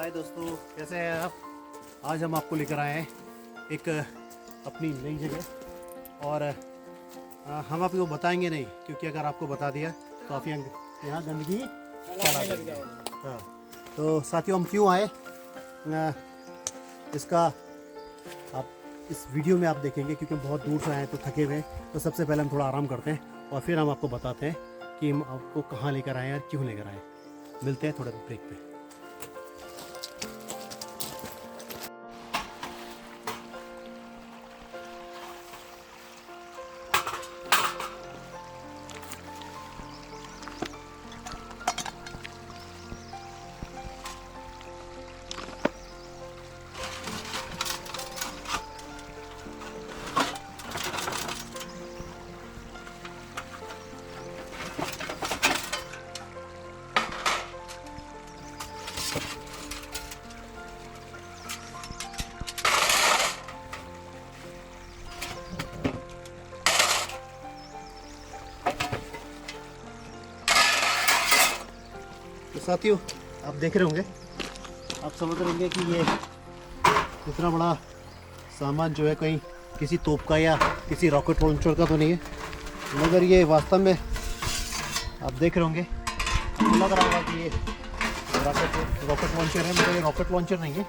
हाय दोस्तों, कैसे हैं आप। आज हम आपको लेकर आए हैं एक अपनी नई जगह और हम आपको बताएंगे नहीं, क्योंकि अगर आपको बता दिया तो आप यहाँ गंदगी फैला देंगे। हाँ, तो साथियों हम क्यों आए इसका आप इस वीडियो में आप देखेंगे, क्योंकि हम बहुत दूर से आए हैं तो थके हुए हैं। तो सबसे पहले हम थोड़ा आराम करते हैं और फिर हम आपको बताते हैं कि हम आपको कहाँ लेकर आए हैं और क्यों लेकर आए। मिलते हैं थोड़े ब्रेक पे। तो साथियों आप देख रहे होंगे, आप समझ रहे होंगे कि ये इतना बड़ा सामान जो है कहीं किसी तोप का या किसी रॉकेट लॉन्चर का तो नहीं है, मगर ये वास्तव में आप देख रहे होंगे, आपको लग रहा होगा कि ये रॉकेट लॉन्चर है, मगर ये रॉकेट लॉन्चर नहीं है।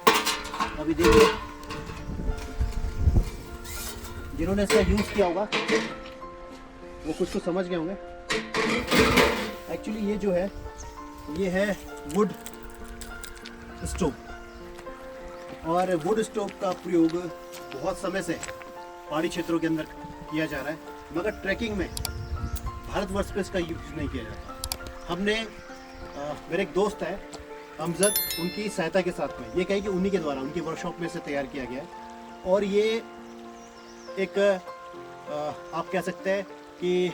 अभी देखिए, जिन्होंने इसका यूज़ किया होगा वो कुछ तो समझ गए होंगे। एक्चुअली ये जो है ये है वुड स्टोव, और वुड स्टोव का प्रयोग बहुत समय से पहाड़ी क्षेत्रों के अंदर किया जा रहा है, मगर ट्रैकिंग में भारतवर्ष में इसका यूज नहीं किया जाता। हमने मेरे एक दोस्त है अमजद, उनकी सहायता के साथ में, ये कहे कि उन्हीं के द्वारा उनकी वर्कशॉप में से तैयार किया गया है। और ये एक आप कह सकते हैं कि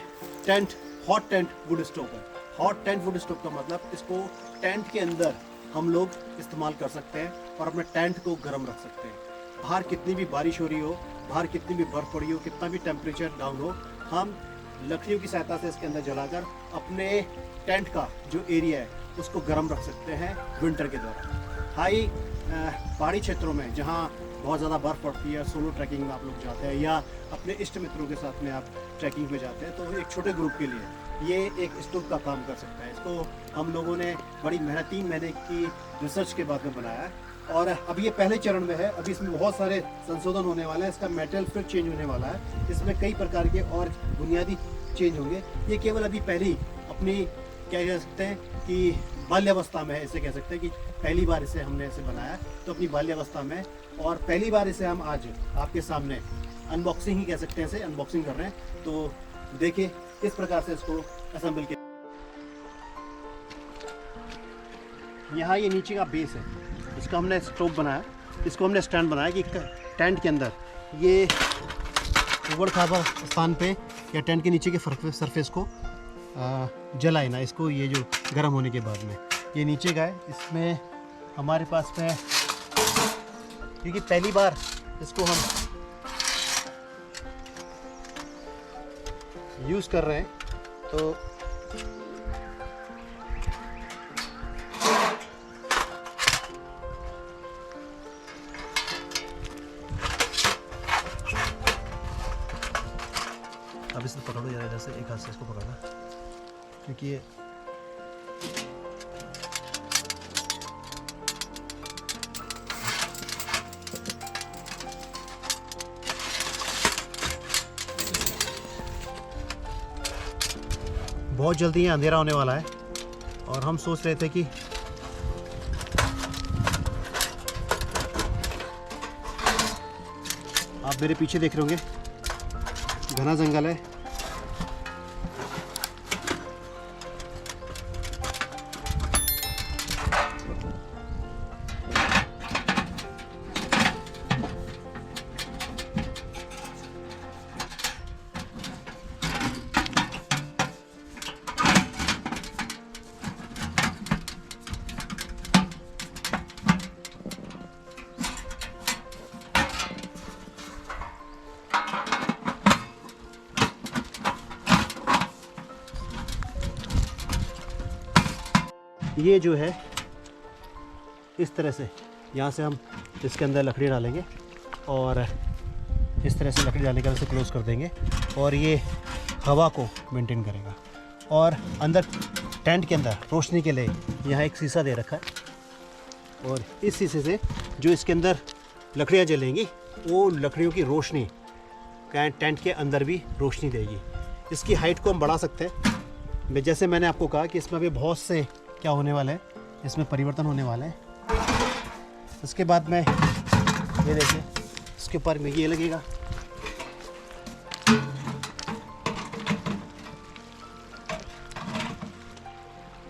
हॉट टेंट वुड स्टोव है। हॉट टेंट वुड स्टोव का मतलब इसको टेंट के अंदर हम लोग इस्तेमाल कर सकते हैं और अपने टेंट को गर्म रख सकते हैं। बाहर कितनी भी बारिश हो रही हो, बाहर कितनी भी बर्फ़ पड़ी हो, कितना भी टेम्परेचर डाउन हो, हम लकड़ियों की सहायता से इसके अंदर जलाकर अपने टेंट का जो एरिया है उसको गर्म रख सकते हैं विंटर के दौरान। हाई पहाड़ी क्षेत्रों में जहाँ बहुत ज़्यादा बर्फ़ पड़ती है, सोलो ट्रैकिंग में आप लोग जाते हैं या अपने इष्ट मित्रों के साथ में आप ट्रैकिंग पे जाते हैं, तो एक छोटे ग्रुप के लिए ये एक स्टोव का काम कर सकता है। इसको हम लोगों ने बड़ी मेहनत 3 महीने की रिसर्च के बाद में बनाया है और अब ये पहले चरण में है। अभी इसमें बहुत सारे संशोधन होने वाले हैं, इसका मेटल फिर चेंज होने वाला है, इसमें कई प्रकार के और बुनियादी चेंज होंगे। ये केवल अभी पहली अपनी क्या कह सकते हैं कि बाल्यावस्था में है, इसे कह सकते हैं कि पहली बार इसे हमने इसे बनाया तो अपनी बाल्यावस्था में, और पहली बार इसे हम आज आपके सामने अनबॉक्सिंग ही कह सकते हैं, इसे अनबॉक्सिंग कर रहे हैं। तो देखिए इस प्रकार से इसको असेंबल किया। यहाँ ये नीचे का बेस है, इसका हमने स्टोव बनाया, इसको हमने स्टैंड बनाया कि टेंट के अंदर ये ऊबड़ खाबड़ स्थान पे या टेंट के नीचे के सरफेस को जलाए ना, इसको ये जो गर्म होने के बाद में ये नीचे का है। इसमें हमारे पास में, क्योंकि पहली बार इसको हम यूज़ कर रहे हैं, तो अब इसे पकड़ो जरा, इधर से एक हाथ से इसको पकड़ना, क्योंकि ये बहुत जल्दी ये अंधेरा होने वाला है और हम सोच रहे थे कि आप मेरे पीछे देख रहे होंगे, घना जंगल है। ये जो है इस तरह से यहाँ से हम इसके अंदर लकड़ी डालेंगे और इस तरह से लकड़ी डालने के बाद इसे क्लोज़ कर देंगे और ये हवा को मेंटेन करेगा। और अंदर टेंट के अंदर रोशनी के लिए यहाँ एक शीशा दे रखा है और इस शीशे से जो इसके अंदर लकड़ियाँ जलेंगी वो लकड़ियों की रोशनी टेंट के अंदर भी रोशनी देगी। इसकी हाइट को हम बढ़ा सकते हैं। जैसे मैंने आपको कहा कि इसमें भी बहुत से क्या होने वाले हैं, इसमें परिवर्तन होने वाले हैं। इसके बाद में ये देखिए इसके ऊपर में ये लगेगा,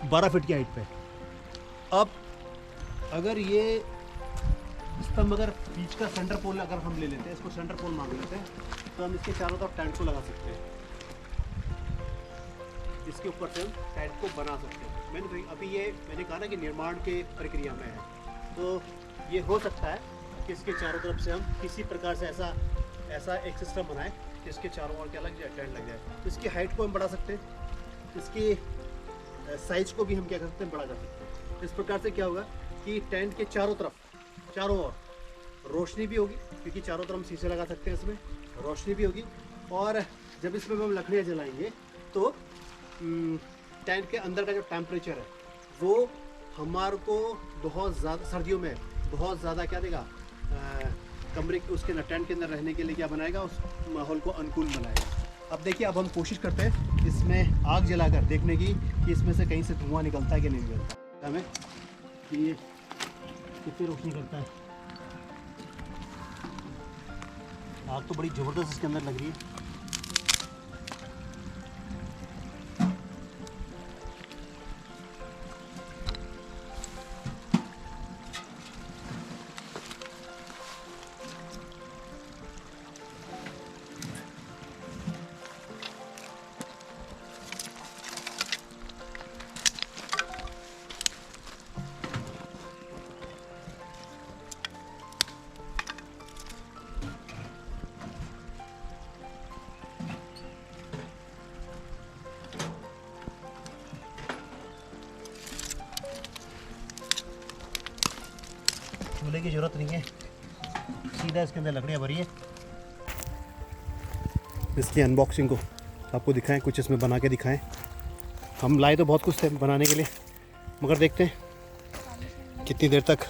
12 फीट की हाइट पे। अब अगर ये स्तंभ अगर बीच का सेंटर पोल अगर हम ले लेते हैं, इसको सेंटर पोल मान लेते हैं, तो हम इसके चारों तरफ टेंट को लगा सकते हैं। इसके ऊपर से हम टेंट को बना सकते हैं। मैंने कहा ना कि निर्माण के प्रक्रिया में है, तो ये हो सकता है कि इसके चारों तरफ से हम किसी प्रकार से ऐसा एक सिस्टम बनाएं जिसके चारों ओर क्या लग जाए, टेंट लग जाए। तो इसकी हाइट को हम बढ़ा सकते हैं, इसकी साइज को भी हम क्या कर सकते हैं, बढ़ा कर सकते हैं। इस प्रकार से क्या होगा कि टेंट के चारों ओर रोशनी भी होगी, क्योंकि चारों तरफ हम शीशे लगा सकते हैं, इसमें रोशनी भी होगी। और जब इसमें हम लकड़ियाँ जलाएंगे तो टेंट के अंदर का जो टेम्परेचर है वो हमारे को बहुत ज़्यादा सर्दियों में बहुत ज़्यादा क्या देगा, कमरे के उसके टेंट के अंदर रहने के लिए क्या बनाएगा, उस माहौल को अनुकूल बनाएगा। अब देखिए, अब हम कोशिश करते हैं इसमें आग जलाकर देखने की कि इसमें से कहीं से धुआं निकलता है कि नहीं निकलता, हमें कि ये कितनी रोशनी करता है। आग तो बड़ी ज़बरदस्त इसके अंदर लग रही है। चूल्हे की ज़रूरत नहीं है, सीधा इसके अंदर लकड़ियाँ भरी है। इसकी अनबॉक्सिंग को आपको दिखाएं, कुछ इसमें बना के दिखाएं। हम लाए तो बहुत कुछ थे बनाने के लिए, मगर देखते हैं कितनी देर तक।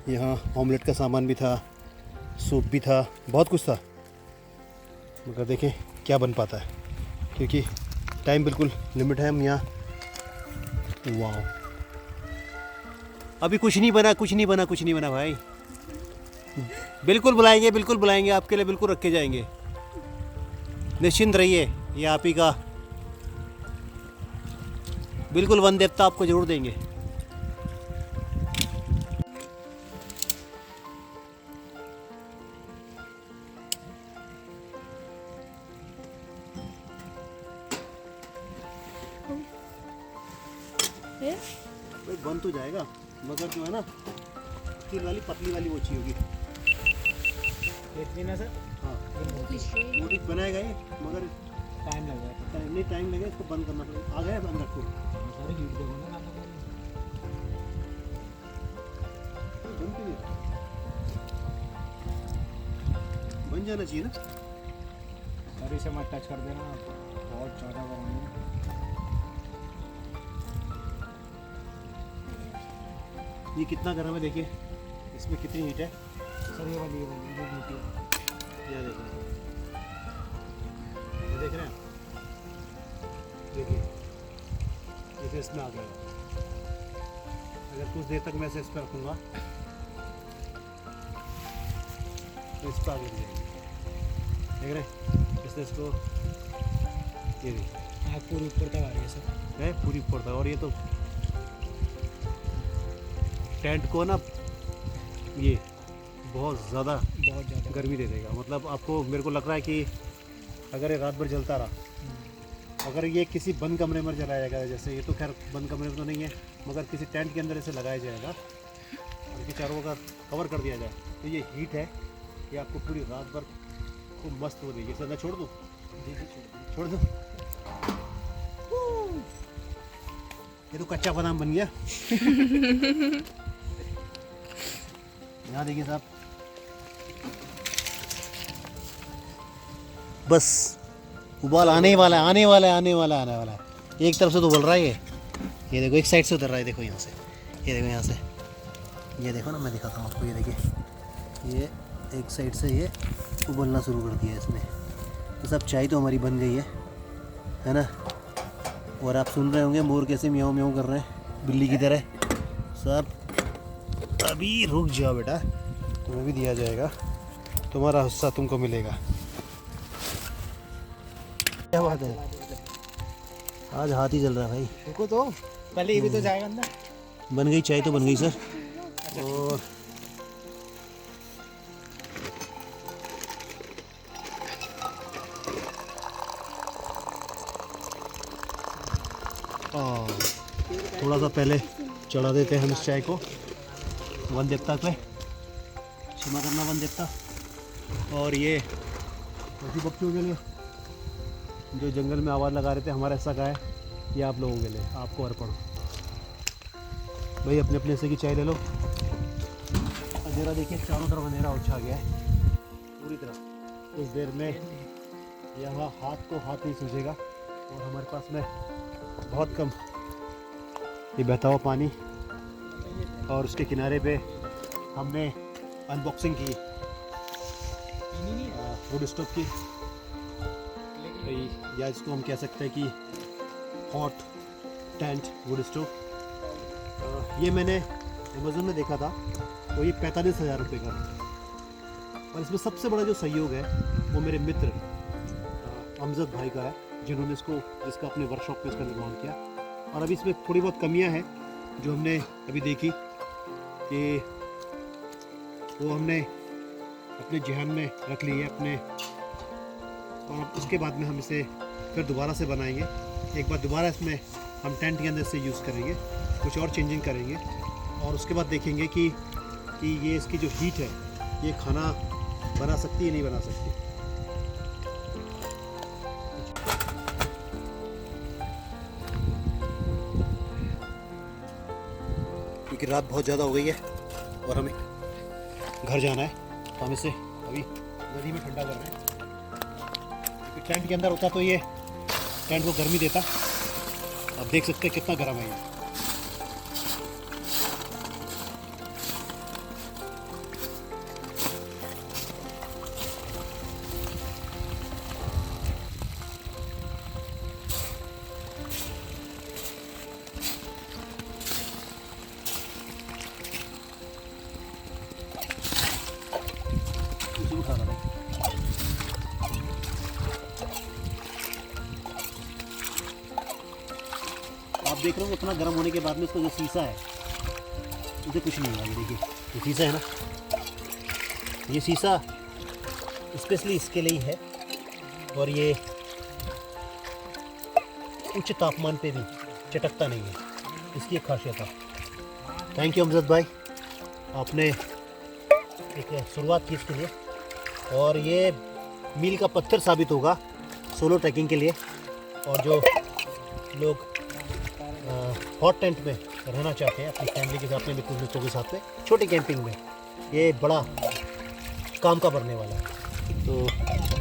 यहाँ ऑमलेट का सामान भी था, सूप भी था, बहुत कुछ था, मगर देखें क्या बन पाता है, क्योंकि टाइम बिल्कुल लिमिट है। हम यहाँ वाह, अभी कुछ नहीं बना भाई। बिल्कुल बुलाएंगे आपके लिए, बिल्कुल रखे जाएंगे, निश्चिंत रहिए। ये आप ही का बिल्कुल वन देवता आपको जरूर देंगे। बन तो जाएगा, मगर जो है ना स्टील वाली पतली वाली वो चाहिए होगी। देखते ना सर, हाँ मोटी बनाएगा ये, मगर टाइम लगेगा। टाइम लगेगा, इसको बंद करना पड़ेगा। आ गया अंदर को सारे हीट देखो ना, बन जाना चाहिए ना। सर इसे मत टच कर देना, बहुत ज़्यादा गर्म है। ये कितना गर्म है देखिए, इसमें कितनी हीट है। सर ये वाली जो ड्यूटी है, ये देखो, ये देख रहे हैं, देखिए इसमें आ गया। अगर कुछ देर तक मैं इसे इस पर रखूँगा तो इस पर आ गई, देख रहे हैं इसने इसको, ये देखिए आग पूरी ऊपर तक आ रही है सर, है पूरी ऊपर तक। और ये तो टेंट को ना ये बहुत ज़्यादा गर्मी दे देगा। मतलब आपको, मेरे को लग रहा है कि अगर ये रात भर जलता रहा, अगर ये किसी बंद कमरे में जलाया जाएगा, जैसे ये तो खैर बंद कमरे में तो नहीं है, मगर किसी टेंट के अंदर इसे लगाया जाएगा और इसके चारों का कवर कर दिया जाए, तो ये हीट है, ये आपको पूरी रात भर खूब मस्त हो देगी। इसे मैं छोड़ दूँ? छोड़ दूँ। ये तो कच्चा बादाम बन गया। यहाँ देखिए साहब, बस उबाल आने ही वाला है, आने वाला है, आने वाला है, आने वाला है। एक तरफ से तो उबल रहा है ये देखो, एक साइड से उतर रहा है, देखो यहाँ से, ये देखो यहाँ से, ये देखो ना, मैं दिखाता हूँ आपको, ये देखिए, ये एक साइड से ये उबलना शुरू कर दिया इसने। तो सब चाय तो हमारी बन गई है ना। और आप सुन रहे होंगे मोर कैसे म्याऊं म्याऊं कर रहे हैं बिल्ली की तरह। सब अभी रुक जाओ बेटा, तुम्हें भी दिया जाएगा, तुम्हारा हिस्सा तुमको मिलेगा। क्या बात है, आज हाथ ही चल रहा है भाई। देखो तो पहले ये भी तो जाएगा अंदर। बन गई चाय तो बन गई सर। और थोड़ा सा पहले चढ़ा देते हैं हम इस चाय को वन देवता पे, क्षमा करना वन देवता। और ये पशु पक्षियों के लिए जो जंगल में आवाज़ लगा रहे थे, हमारा हिस्सा का है ये आप लोगों के लिए, आपको अर्पण। भाई अपने अपने हिस्से की चाय ले लो। अंधेरा देखिए, चारों तरफ अंधेरा हो छा गया है पूरी तरह। कुछ देर में यहाँ हाथ को हाथ नहीं सूझेगा और हमारे पास में बहुत कम ये बहता हुआ पानी, और उसके किनारे पे हमने अनबॉक्सिंग की वुड स्टोव की, या इसको हम कह सकते हैं कि हॉट टेंट वुड स्टोव। ये मैंने अमेज़न में देखा था, तो ये 45,000 रुपये का। और इसमें सबसे बड़ा जो सहयोग है वो मेरे मित्र अमजद भाई का है, जिन्होंने जिसका अपने वर्कशॉप में इसका निर्माण किया। और अभी इसमें थोड़ी बहुत कमियां हैं जो हमने अभी देखी कि वो हमने अपने जहन में रख ली है अपने, और उसके बाद में हम इसे फिर दोबारा से बनाएंगे। एक बार दोबारा इसमें हम टेंट के अंदर से यूज़ करेंगे, कुछ और चेंजिंग करेंगे, और उसके बाद देखेंगे कि ये इसकी जो हीट है ये खाना बना सकती है नहीं बना सकती। क्योंकि रात बहुत ज़्यादा हो गई है और हमें घर जाना है, तो हम इसे अभी नदी में ठंडा कर रहे हैं। क्योंकि टेंट के अंदर होता तो ये टेंट को गर्मी देता। आप देख सकते हैं कितना गर्म है ये। आप देख रहे हो उतना गर्म होने के बाद में इसका जो शीशा है उसे कुछ नहीं हुआ। ये देखिए, ये शीशा है ना, ये शीशा स्पेशली इसके लिए है, और ये उच्च तापमान पे भी चटकता नहीं है, इसकी एक खासियत है। थैंक यू अमजद भाई, आपने एक शुरुआत की इसके लिए, और ये मील का पत्थर साबित होगा सोलो ट्रैकिंग के लिए। और जो लोग हॉट टेंट में रहना चाहते हैं अपनी फैमिली के साथ में, कुछ मित्रों के साथ में, छोटी कैंपिंग में, ये बड़ा काम का बनने वाला है। तो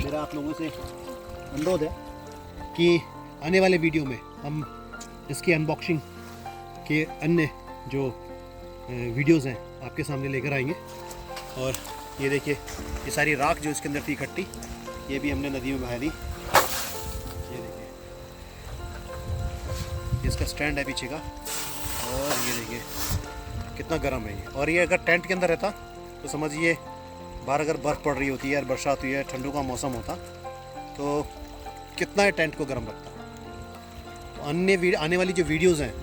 मेरा आप लोगों से अनुरोध है कि आने वाले वीडियो में हम इसकी अनबॉक्सिंग के अन्य जो वीडियोस हैं आपके सामने लेकर आएंगे। और ये देखिए, ये सारी राख जो इसके अंदर थी इकट्ठी, ये भी हमने नदी में बहा दी। ये देखिए, इसका स्टैंड है पीछे का, और ये देखिए कितना गर्म है ये। और ये अगर टेंट के अंदर रहता तो समझिए बाहर अगर बर्फ़ पड़ रही होती है या बरसात हुई है, ठंडों का मौसम होता, तो कितना है टेंट को गर्म रखता। तो अन्य आने वाली जो वीडियोज़ हैं,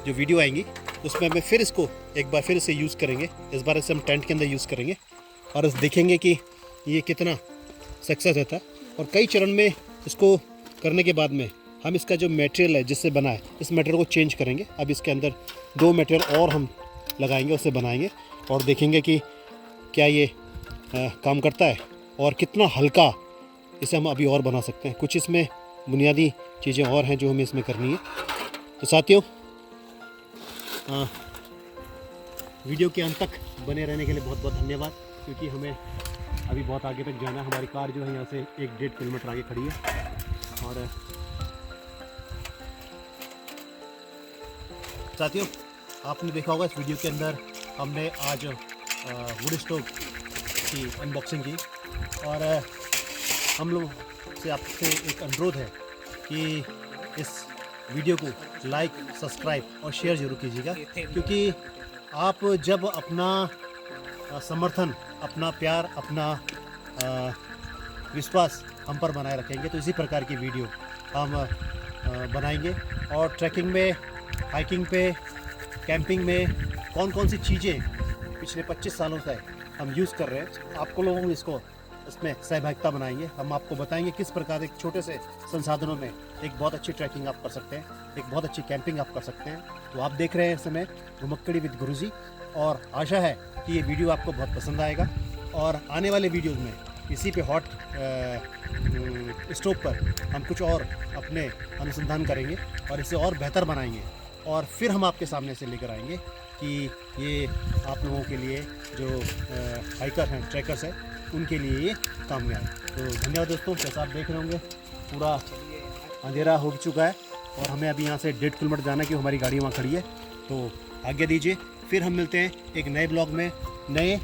जो वीडियो आएंगी, उसमें हमें फिर इसको एक बार फिर इसे यूज़ करेंगे। इस बार इसे हम टेंट के अंदर यूज़ करेंगे और इस देखेंगे कि ये कितना सक्सेस रहता है। और कई चरण में इसको करने के बाद में हम इसका जो मटेरियल है जिससे बना है, इस मटेरियल को चेंज करेंगे। अब इसके अंदर 2 मटेरियल और हम लगाएंगे, उससे बनाएंगे और देखेंगे कि क्या ये काम करता है और कितना हल्का इसे हम अभी और बना सकते हैं। कुछ इसमें बुनियादी चीज़ें और हैं जो हमें इसमें करनी है। तो साथियों, वीडियो के अंत तक बने रहने के लिए बहुत बहुत धन्यवाद, क्योंकि हमें अभी बहुत आगे तक जाना है। हमारी कार जो है यहाँ से 1-1.5 किलोमीटर आगे खड़ी है। और साथियों, आपने देखा होगा इस वीडियो के अंदर हमने आज वुड स्टोव की अनबॉक्सिंग की। और हम लोग से आपसे एक अनुरोध है कि इस वीडियो को लाइक, सब्सक्राइब और शेयर ज़रूर कीजिएगा, क्योंकि आप जब अपना समर्थन, अपना प्यार, अपना विश्वास हम पर बनाए रखेंगे तो इसी प्रकार की वीडियो हम बनाएंगे। और ट्रैकिंग में, हाइकिंग पे, कैंपिंग में कौन कौन सी चीज़ें पिछले 25 सालों से हम यूज़ कर रहे हैं, आपको लोगों को इसमें सहभागिता बनाएंगे। हम आपको बताएंगे किस प्रकार एक छोटे से संसाधनों में एक बहुत अच्छी ट्रैकिंग आप कर सकते हैं, एक बहुत अच्छी कैंपिंग आप कर सकते हैं। तो आप देख रहे हैं इस समय घुमक्कड़ी विद गुरुजी, और आशा है कि ये वीडियो आपको बहुत पसंद आएगा। और आने वाले वीडियोज़ में इसी पे हॉट स्टोव पर हम कुछ और अपने अनुसंधान करेंगे और इसे और बेहतर बनाएंगे, और फिर हम आपके सामने से लेकर आएंगे कि ये आप लोगों के लिए जो हाइकर हैं, ट्रैकर्स हैं, उनके लिए ये काम में आए। तो धन्यवाद दोस्तों। जैसा आप देख रहे होंगे पूरा अंधेरा हो चुका है और हमें अभी यहाँ से 1.5 किलोमीटर जाना है, कि हमारी गाड़ी वहाँ खड़ी है। तो आज्ञा दीजिए, फिर हम मिलते हैं एक नए ब्लॉग में, नए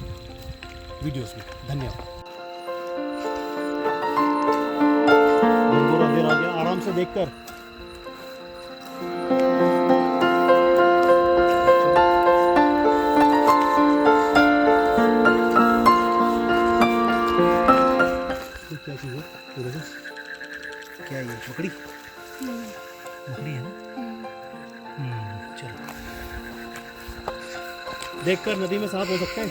वीडियोस में। धन्यवाद। अंधेरा आ गया, आराम से देखकर। क्या चीज़ है? क्या है ये? मकड़ी? मकड़ी है ना? चलो, देखकर नदी में सांप हो सकते हैं।